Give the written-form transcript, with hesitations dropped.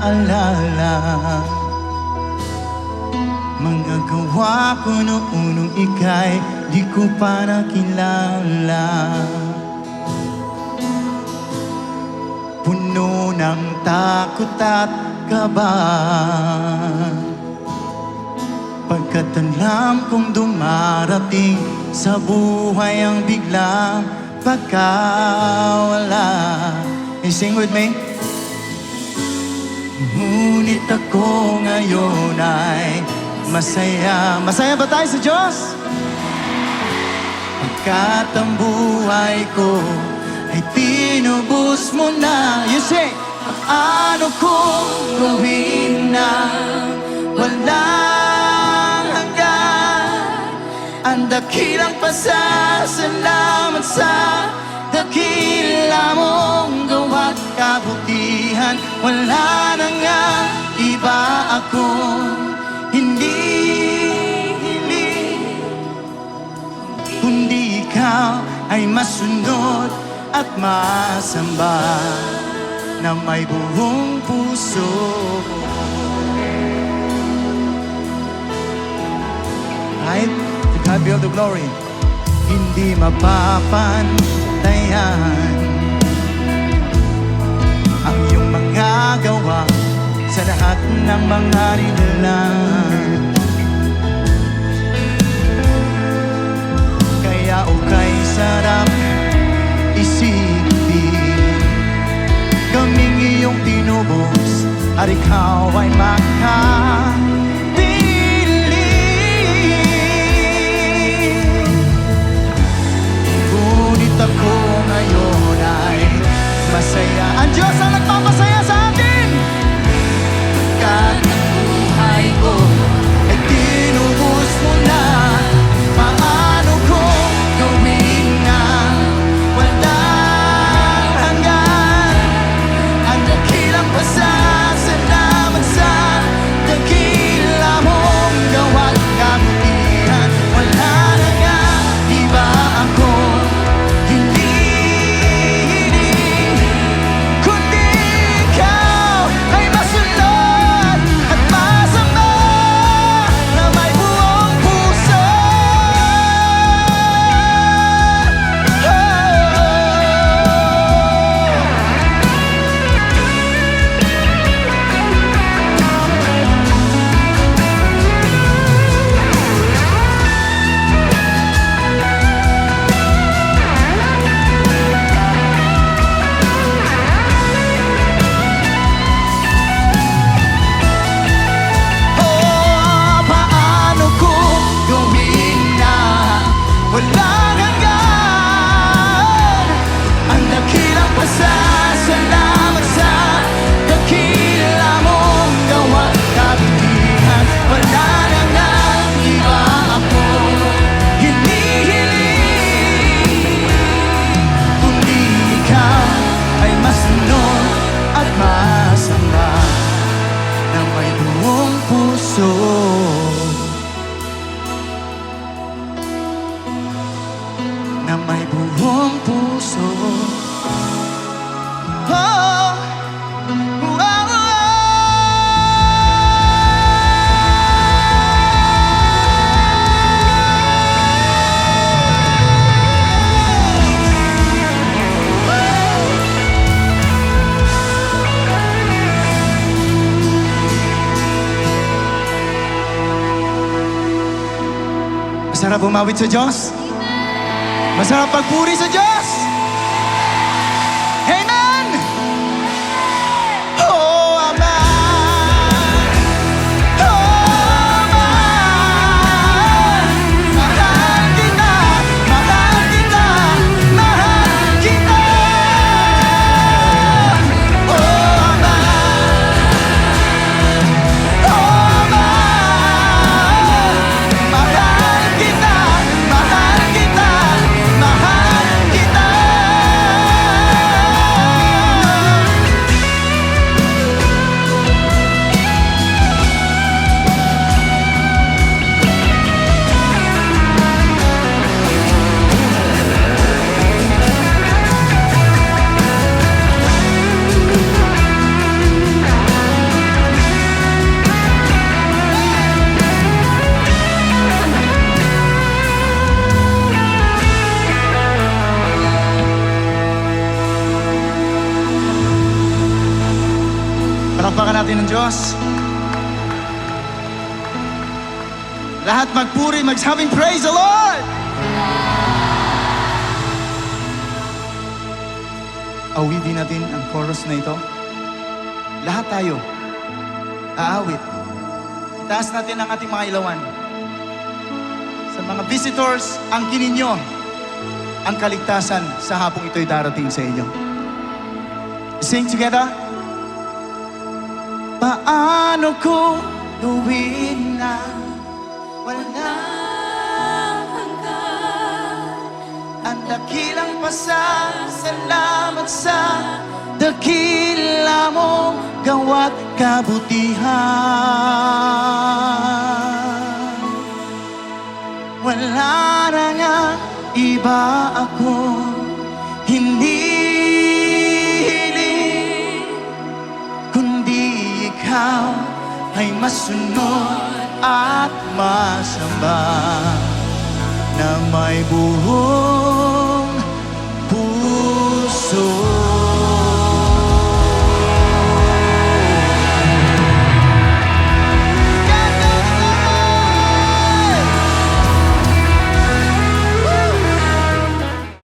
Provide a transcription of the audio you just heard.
naaalala mga gawa ko noong ika'y di ko pa nakilala. Puno ng takot at kaba, pagkat alam kong dumarating sa buhay ang biglang pagkawala. Can you sing with me? Ngunit ako ngayon ay masaya. Masaya ba tayo sa Diyos? Pagkat ang buhay ko ay tinubos mo na. You say, paano kung gawin na walang hanggan ang dakilang pasasalamat sa dakila mong gawa't kabutihan. Wala na nga iba akong hindi hiling, kundi ikaw ay masunod at masamba na may buong puso. Right? To God be all the glory. Hindi mapapantayan ang iyong mga gawa sa lahat ng mga nilalang. Kaya ukay sarap isipin kaming iyong tinubos at ikaw ay makapiling. Ngunit ako ngayon ay masaya. Ang Diyos ang nagpapasaya sa atin. Pagkat ang buhay ko ay tinubos mo na. Paano kung gawin na walang hanggan ang dakilang pasasalamat sa dakila mong gawa't kabutihan. Wala na nga iba ako hindi hiling, kundi ikaw ay masunod at masama na may buong puso. Paano kung gawin na walang hanggan ang dakilang pasasalamat sa dakila mong gawa't kabutihan. Wala na nga iba ako hinihiling, kundi ikaw ay masunod at masamba na may buong puso. Na may buong puso. Oh, oh, oh, masarap bumawit sa Diyos. Masarap pagpuri sa Diyos. Amen! Oh, Ama! Oh, Ama! Mahal kita! Mahal kita! Mahal kita! Oh, Ama! Oh, Ama! Mahal kita! Mahal kita! Mahal kita! natin ng Diyos. Lahat magpuri, magsabing praise the Lord! Awitin natin ang chorus na ito. Lahat tayo, aawit. Itaas natin ang ating mga ilawan. Sa mga visitors, ang kininyo, ang kaligtasan sa hapong ito'y darating sa inyo. Sing together. Paano ko gawin na walang hanggan ang dakilang pasasalamat sa dakila mong gawa't kabutihan. Wala na nga iba ako hinihiling, kundi ikaw ay masunod at masamba na may buhay